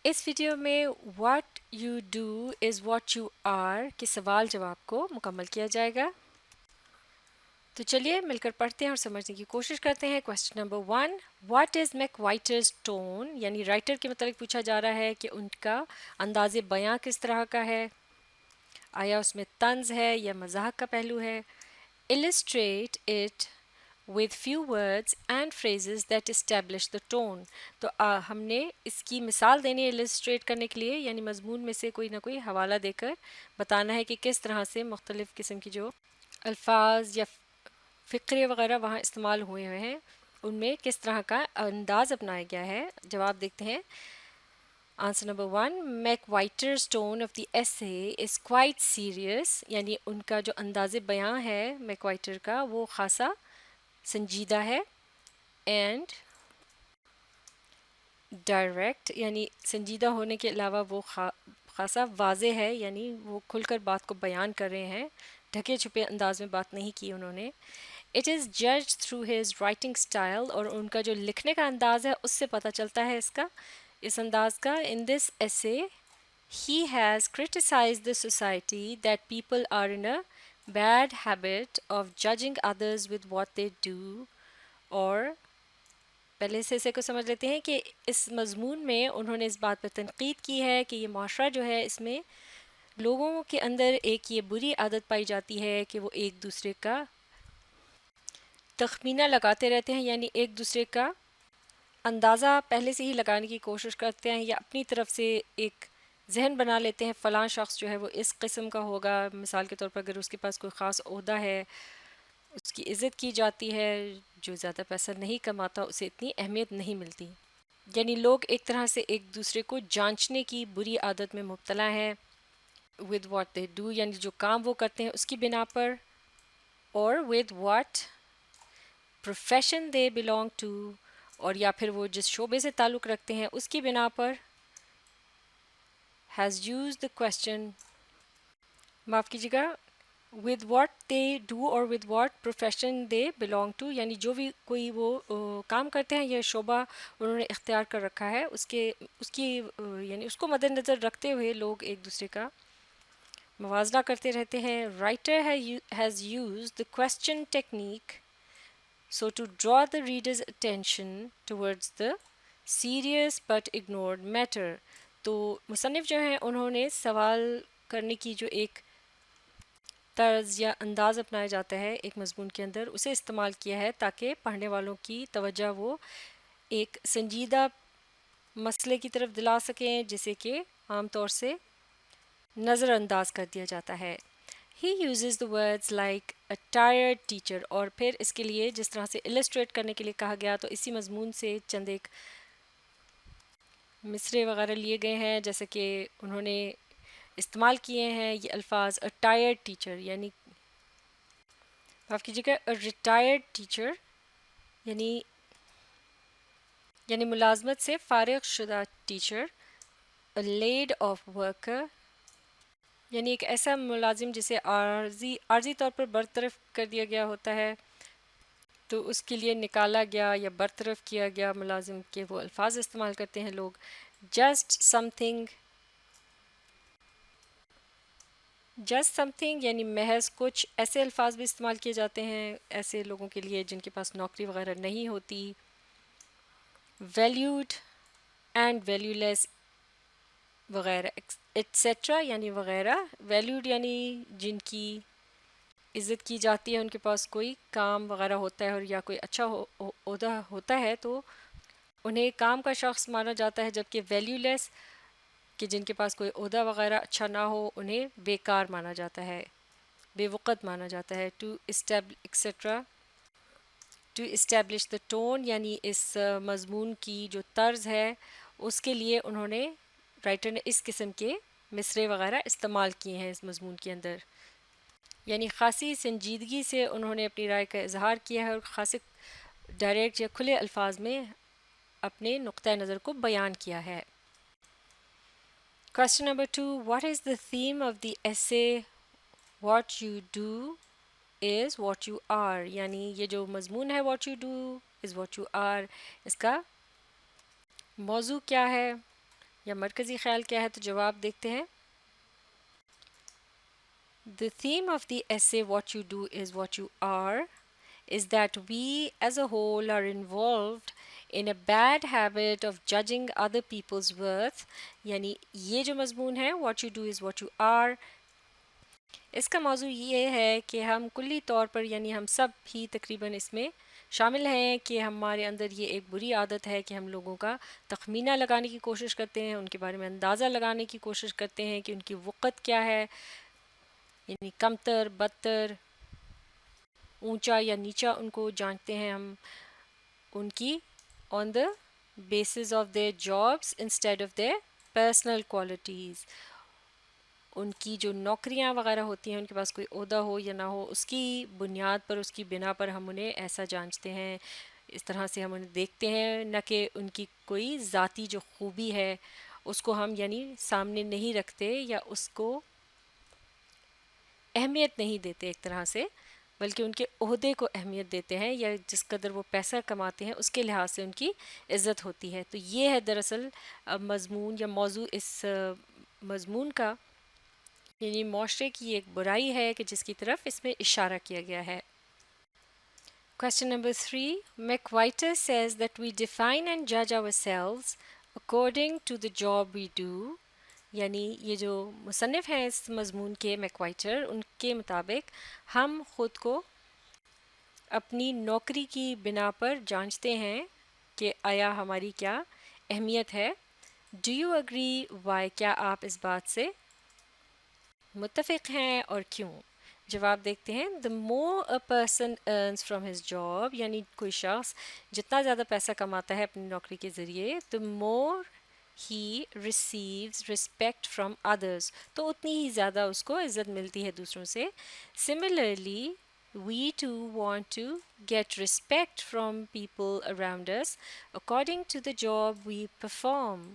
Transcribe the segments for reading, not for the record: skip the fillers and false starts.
اس video میں what you do is what you are کے سوال جواب کو مکمل کیا جائے گا. تو چلیے مل کر پڑھتے ہیں اور سمجھنے کی کوشش کرتے ہیں. Question number 1، what is MacIver's tone, یعنی رائٹر کے متعلق پوچھا جا رہا ہے کہ ان کا انداز بیاں کس طرح کا ہے، آیا اس میں طنز ہے یا مزاح کا پہلو ہے. illustrate it with few words and phrases that establish the tone. تو ہم نے اس کی مثال دینی ہے illustrate کرنے کے لیے، یعنی مضمون میں سے کوئی نہ کوئی حوالہ دے کر بتانا ہے کہ کس طرح سے مختلف قسم کی جو الفاظ یا فقرے وغیرہ وہاں استعمال ہوئے ہیں ان میں کس طرح کا انداز اپنایا گیا ہے. جواب دیکھتے ہیں. Answer number 1، MacIver's tone of the essay is quite serious, یعنی ان کا جو انداز بیاں ہے میک وائٹر کا وہ خاصا سنجیدہ ہے. اینڈ ڈائریکٹ، یعنی سنجیدہ ہونے کے علاوہ وہ خاصا واضح ہے، یعنی وہ کھل کر بات کو بیان کر رہے ہیں، ڈھکے چھپے انداز میں بات نہیں کی انہوں نے. It is judged through his writing style, اور ان کا جو لکھنے کا انداز ہے اس سے پتہ چلتا ہے اس انداز کا. ان دس ایسے he has criticized the society that people are in a bad habit of judging others with what they do. اور پہلے سے اسے کو سمجھ لیتے ہیں کہ اس مضمون میں انہوں نے اس بات پر تنقید کی ہے کہ یہ معاشرہ جو ہے اس میں لوگوں کے اندر ایک یہ بری عادت پائی جاتی ہے کہ وہ ایک دوسرے کا تخمینہ لگاتے رہتے ہیں، یعنی ایک دوسرے کا اندازہ پہلے سے ہی لگانے کی کوشش کرتے ہیں یا اپنی طرف سے ایک ذہن بنا لیتے ہیں فلاں شخص جو ہے وہ اس قسم کا ہوگا. مثال کے طور پر اگر اس کے پاس کوئی خاص عہدہ ہے، اس کی عزت کی جاتی ہے، جو زیادہ پیسہ نہیں کماتا اسے اتنی اہمیت نہیں ملتی. یعنی لوگ ایک طرح سے ایک دوسرے کو جانچنے کی بری عادت میں مبتلا ہیں. with what they do، یعنی جو کام وہ کرتے ہیں اس کی بنا پر، اور with what profession they belong to، اور یا پھر وہ جس شعبے سے تعلق رکھتے ہیں اس کی بنا پر. has used the question، معاف کیجیے گا، with what they do اور with what profession they belong to، یعنی جو بھی کوئی وہ کام کرتے ہیں یا شعبہ انہوں نے اختیار کر رکھا ہے اس کی یعنی اس کو مد نظر رکھتے ہوئے لوگ ایک دوسرے کا موازنہ کرتے رہتے ہیں. writer has used the question technique so to draw the reader's attention towards the serious but ignored matter. تو مصنف جو ہیں انہوں نے سوال کرنے کی جو ایک طرز یا انداز اپنایا جاتا ہے ایک مضمون کے اندر، اسے استعمال کیا ہے تاکہ پڑھنے والوں کی توجہ وہ ایک سنجیدہ مسئلے کی طرف دلا سکیں جسے کہ عام طور سے نظر انداز کر دیا جاتا ہے. He uses the words like a tired teacher، اور پھر اس کے لیے جس طرح سے illustrate کرنے کے لیے کہا گیا تو اسی مضمون سے چند ایک مصرے وغیرہ لیے گئے ہیں، جیسے کہ انہوں نے استعمال کیے ہیں یہ الفاظ a tired teacher، یعنی معاف کیجیے گا a retired teacher، یعنی ملازمت سے فارغ شدہ teacher. a laid off worker، یعنی ایک ایسا ملازم جسے عارضی طور پر برطرف کر دیا گیا ہوتا ہے تو اس کے لیے نکالا گیا یا برطرف کیا گیا ملازم کے وہ الفاظ استعمال کرتے ہیں لوگ. جسٹ سم تھنگ یعنی محض کچھ، ایسے الفاظ بھی استعمال کیے جاتے ہیں ایسے لوگوں کے لیے جن کے پاس نوکری وغیرہ نہیں ہوتی. ویلیوڈ اینڈ ویلیو لیس وغیرہ ایٹسیٹرا، یعنی وغیرہ. ویلیوڈ یعنی جن کی عزت کی جاتی ہے، ان کے پاس کوئی کام وغیرہ ہوتا ہے اور یا کوئی اچھا عہدہ ہوتا ہے تو انہیں کام کا شخص مانا جاتا ہے، جبکہ ویلیو لیس کہ جن کے پاس کوئی عہدہ وغیرہ اچھا نہ ہو انہیں بیکار مانا جاتا ہے، بے وقت مانا جاتا ہے. ٹو اسٹیبلش دا ٹون، یعنی اس مضمون کی جو طرز ہے اس کے لیے انہوں نے رائٹر نے اس قسم کے مصرے وغیرہ استعمال کیے ہیں اس مضمون کے اندر، یعنی خاصی سنجیدگی سے انہوں نے اپنی رائے کا اظہار کیا ہے اور خاصے ڈائریکٹ یا کھلے الفاظ میں اپنے نقطۂ نظر کو بیان کیا ہے. Question number 2، what is the theme of the essay what you do is what you are، یعنی یہ جو مضمون ہے what you do is what you are، اس کا موضوع کیا ہے، یا مرکزی خیال کیا ہے؟ تو جواب دیکھتے ہیں. The theme of the essay What You Do is What You Are is that we as a whole are involved in a bad habit of judging other people's worth. یعنی یہ جو مضمون ہے What You Do is What You Are، اس کا موضوع یہ ہے کہ ہم کلی طور پر یعنی ہم سب ہی تقریباً اس میں شامل ہیں کہ ہمارے اندر یہ ایک بری عادت ہے کہ ہم لوگوں کا تخمینہ لگانے کی کوشش کرتے ہیں، ان کے بارے میں اندازہ لگانے کی کوشش کرتے ہیں کہ ان کی وقت کیا ہے، یعنی کمتر بدتر اونچا یا نیچا ان کو جانتے ہیں ہم ان کی on the basis of their jobs instead of their personal qualities. ان کی جو نوکریاں وغیرہ ہوتی ہیں، ان کے پاس کوئی عہدہ ہو یا نہ ہو، اس کی بنیاد پر، اس کی بنا پر ہم انہیں ایسا جانچتے ہیں، اس طرح سے ہم انہیں دیکھتے ہیں، نہ کہ ان کی کوئی ذاتی جو خوبی ہے اس کو ہم یعنی سامنے نہیں رکھتے یا اس کو اہمیت نہیں دیتے ایک طرح سے، بلکہ ان کے عہدے کو اہمیت دیتے ہیں یا جس قدر وہ پیسہ کماتے ہیں اس کے لحاظ سے ان کی عزت ہوتی ہے. تو یہ ہے دراصل مضمون یا موضوع اس مضمون کا، یعنی معاشرے کی ایک برائی ہے کہ جس کی طرف اس میں اشارہ کیا گیا ہے. Question number 3. McWhiter says that we define and judge ourselves according to the job we do. یعنی یہ جو مصنف ہیں اس مضمون کے میکوائٹر، ان کے مطابق ہم خود کو اپنی نوکری کی بنا پر جانچتے ہیں کہ آیا ہماری کیا اہمیت ہے. Do you agree why? کیا آپ اس بات سے متفق ہیں اور کیوں؟ جواب دیکھتے ہیں. the more a person earns from his job، یعنی کوئی شخص جتنا زیادہ پیسہ کماتا ہے اپنی نوکری کے ذریعے، the more he receives respect from others، تو اتنی ہی زیادہ اس کو عزت ملتی ہے دوسروں سے. similarly we too want to get respect from people around us according to the job we perform.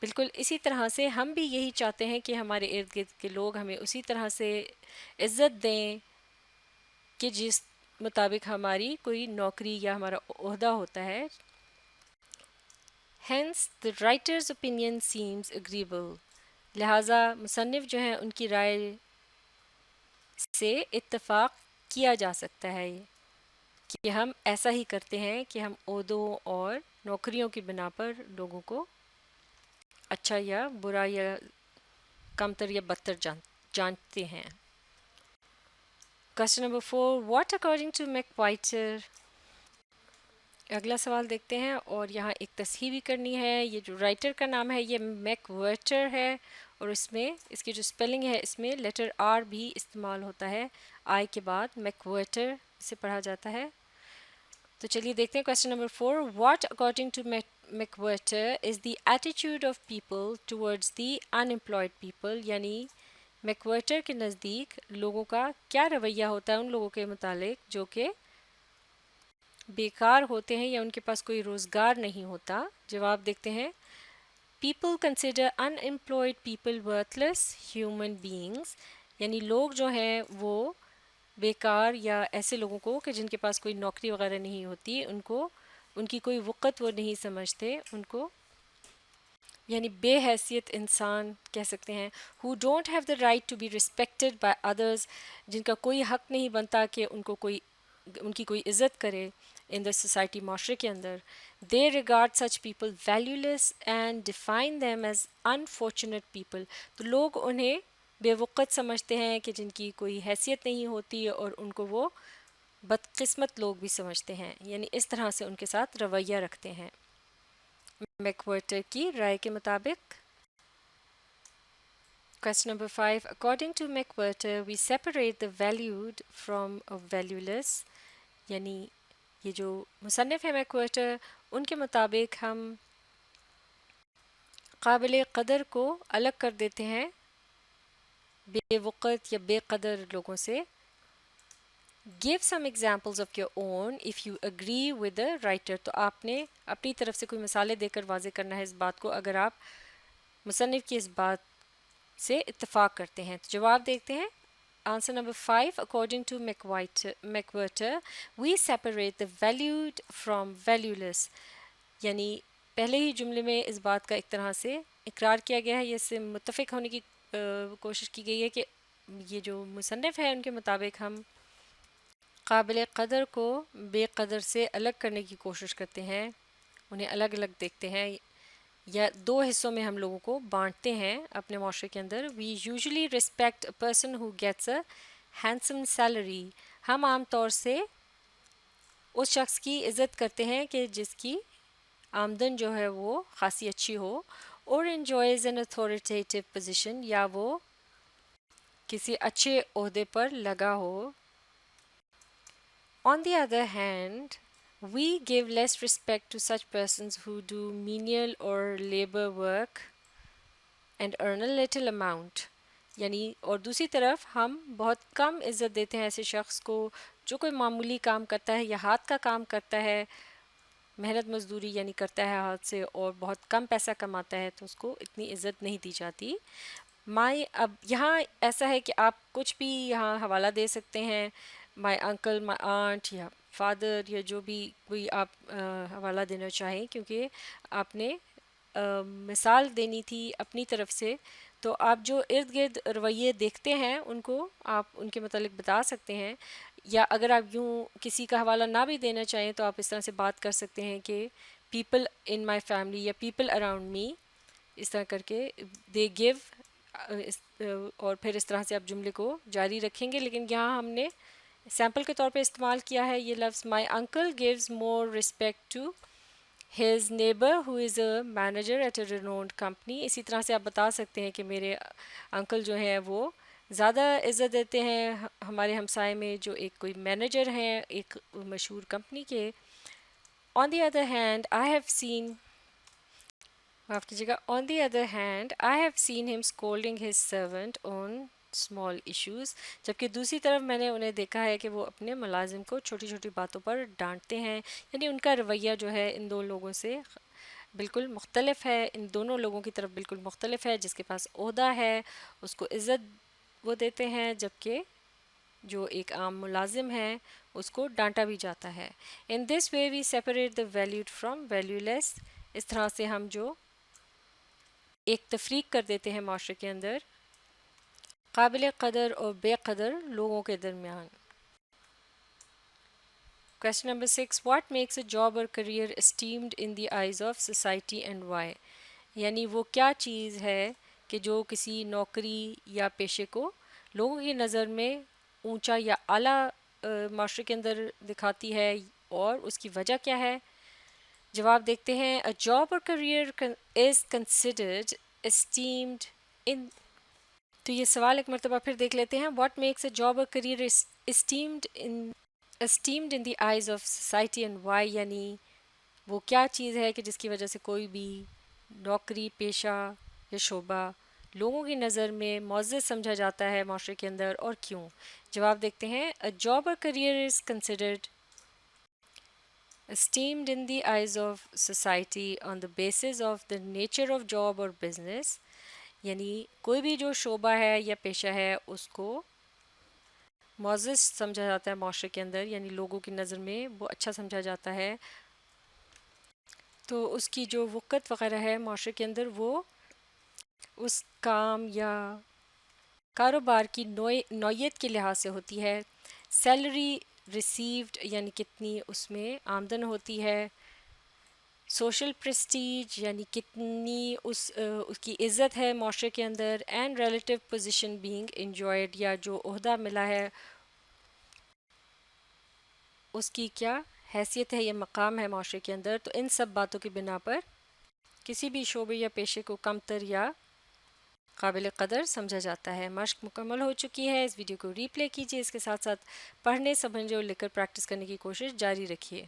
بالکل اسی طرح سے ہم بھی یہی چاہتے ہیں کہ ہمارے ارد گرد کے لوگ ہمیں اسی طرح سے عزت دیں کہ جس مطابق ہماری کوئی نوکری یا ہمارا عہدہ ہوتا ہے. hence the writer's opinion seems agreeable، لہٰذا مصنف جو ہیں ان کی رائے سے اتفاق کیا جا سکتا ہے کہ ہم ایسا ہی کرتے ہیں کہ ہم عہدوں اور نوکریوں کی بنا پر لوگوں کو اچھا یا برا یا کمتر یا بدتر جانتے ہیں. Question number 4. What according to McWhiter؟ اگلا سوال دیکھتے ہیں اور یہاں ایک تصحیح بھی کرنی ہے. یہ جو رائٹر کا نام ہے یہ میکوائٹر ہے اور اس میں اس کی جو اسپیلنگ ہے اس میں لیٹر آر بھی استعمال ہوتا ہے آئی کے بعد. میکوائٹر سے پڑھا جاتا ہے. تو چلیے دیکھتے ہیں question number 4. What according to MacIver is the attitude of people towards the unemployed people? یعنی میکوائٹر کے نزدیک لوگوں کا کیا رویہ ہوتا ہے ان لوگوں کے متعلق جو کہ بیکار ہوتے ہیں یا ان کے پاس کوئی روزگار نہیں ہوتا. جواب دیکھتے ہیں. People consider unemployed people worthless human beings, یعنی لوگ جو ہیں وہ بیکار یا ایسے لوگوں کو کہ جن کے پاس کوئی نوکری وغیرہ نہیں ہوتی ان کی کوئی وقت وہ نہیں سمجھتے، ان کو یعنی بے حیثیت انسان کہہ سکتے ہیں. who don't have the right to be respected by others، جن کا کوئی حق نہیں بنتا کہ ان کی کوئی عزت کرے in the society، معاشرے کے اندر. they regard such people valueless and define them as unfortunate people، تو لوگ انہیں بے وقت سمجھتے ہیں کہ جن کی کوئی حیثیت نہیں ہوتی اور ان کو وہ بدقسمت لوگ بھی سمجھتے ہیں، یعنی اس طرح سے ان کے ساتھ رویہ رکھتے ہیں میکوائٹر کی رائے کے مطابق. Question number 5. According to McWhirter, we separate the valued from a valueless، یعنی یہ جو مصنف ہے میکوائٹر ان کے مطابق ہم قابل قدر کو الگ کر دیتے ہیں بے وقت یا بے قدر لوگوں سے. Give some examples of your own if you agree with the writer، تو آپ نے اپنی طرف سے کوئی مثالیں دے کر واضح کرنا ہے اس بات کو اگر آپ مصنف کی اس بات سے اتفاق کرتے ہیں. تو جواب دیکھتے ہیں. Answer number 5. According to McWhirter, we separate the valued from valueless، یعنی پہلے ہی جملے میں اس بات کا ایک طرح سے اقرار کیا گیا ہے، یا اس سے متفق ہونے کی کوشش کی گئی ہے کہ یہ جو مصنف ہے ان کے مطابق ہم قابل قدر کو بے قدر سے الگ کرنے کی کوشش کرتے ہیں، انہیں الگ الگ دیکھتے ہیں، یا دو حصوں میں ہم لوگوں کو بانٹتے ہیں اپنے معاشرے کے اندر. We usually respect a person who gets a handsome salary. ہم عام طور سے اس شخص کی عزت کرتے ہیں کہ جس کی آمدن جو ہے وہ خاصی اچھی ہو، اور انجوائز این اتھارٹیٹیو پوزیشن، یا وہ کسی اچھے عہدے پر لگا ہو. On the other hand, we give less respect to such persons who do menial or labor work and earn a little amount. یعنی اور دوسری طرف ہم بہت کم عزت دیتے ہیں ایسے شخص کو جو کوئی معمولی کام کرتا ہے یا ہاتھ کا کام کرتا ہے، محنت مزدوری یعنی کرتا ہے ہاتھ سے، اور بہت کم پیسہ کماتا ہے، تو اس کو اتنی عزت نہیں دی جاتی. اب یہاں ایسا ہے کہ آپ کچھ بھی یہاں حوالہ دے سکتے ہیں، مائی انکل، مائی آنٹ، یا فادر، یا جو بھی کوئی آپ حوالہ دینا چاہیں، کیونکہ آپ نے مثال دینی تھی اپنی طرف سے. تو آپ جو ارد گرد رویے دیکھتے ہیں ان کو آپ ان کے متعلق بتا سکتے ہیں، یا اگر آپ یوں کسی کا حوالہ نہ بھی دینا چاہیں تو آپ اس طرح سے بات کر سکتے ہیں کہ پیپل ان مائی فیملی یا پیپل اراؤنڈ می، اس طرح کر کے دے گیو، اور پھر اس طرح سے آپ جملے کو جاری رکھیں گے. لیکن یہاں ہم نے سیمپل کے طور پہ استعمال کیا ہے یہ لفظ my uncle gives more respect to his neighbour who is a manager at a renowned company. اسی طرح سے آپ بتا سکتے ہیں کہ میرے انکل جو ہیں وہ زیادہ عزت دیتے ہیں ہمارے ہمسائے میں جو ایک کوئی مینیجر ہیں ایک مشہور کمپنی کے. On the other hand I have seen, معاف کیجیے گا، on the other hand I have seen him scolding his servant on small issues. جبکہ دوسری طرف میں نے انہیں دیکھا ہے کہ وہ اپنے ملازم کو چھوٹی چھوٹی باتوں پر ڈانٹتے ہیں. یعنی ان کا رویہ جو ہے ان دو لوگوں سے بالکل مختلف ہے، ان دونوں لوگوں کی طرف بالکل مختلف ہے. جس کے پاس عہدہ ہے اس کو عزت وہ دیتے ہیں، جبکہ جو ایک عام ملازم ہے اس کو ڈانٹا بھی جاتا ہے. In this way we separate the valued from value. اس طرح سے ہم جو ایک تفریق کر دیتے ہیں معاشرے کے اندر قابل قدر اور بے قدر لوگوں کے درمیان. Question number 6. What makes a job or career esteemed in the eyes of society and why? یعنی وہ کیا چیز ہے کہ جو کسی نوکری یا پیشے کو لوگوں کی نظر میں اونچا یا اعلیٰ معاشرے کے اندر دکھاتی ہے، اور اس کی وجہ کیا ہے؟ جواب دیکھتے ہیں. A job or career is considered esteemed in. تو یہ سوال ایک مرتبہ پھر دیکھ لیتے ہیں. What makes a job or career is esteemed in the eyes of society and why؟ یعنی وہ کیا چیز ہے کہ جس کی وجہ سے کوئی بھی نوکری، پیشہ یا شعبہ لوگوں کی نظر میں معزز سمجھا جاتا ہے معاشرے کے اندر، اور کیوں؟ جواب دیکھتے ہیں. A job or career is considered esteemed in the eyes of society on the basis of the nature of job or business. یعنی کوئی بھی جو شعبہ ہے یا پیشہ ہے اس کو معزز سمجھا جاتا ہے معاشرے کے اندر، یعنی لوگوں کی نظر میں وہ اچھا سمجھا جاتا ہے. تو اس کی جو وقت وغیرہ ہے معاشرے کے اندر وہ اس کام یا کاروبار کی نوعیت کے لحاظ سے ہوتی ہے. سیلری ریسیوڈ یعنی کتنی اس میں آمدن ہوتی ہے. سوشل پریسٹیج یعنی کتنی اس کی عزت ہے معاشرے کے اندر. And relative position being enjoyed, یا جو عہدہ ملا ہے اس کی کیا حیثیت ہے یا مقام ہے معاشرے کے اندر. تو ان سب باتوں کی بنا پر کسی بھی شعبے یا پیشے کو کم تر یا قابل قدر سمجھا جاتا ہے. مشق مکمل ہو چکی ہے. اس ویڈیو کو ری پلے کیجیے، اس کے ساتھ ساتھ پڑھنے، سمجھنے اور لکھ کر پریکٹس کرنے کی کوشش جاری رکھیے.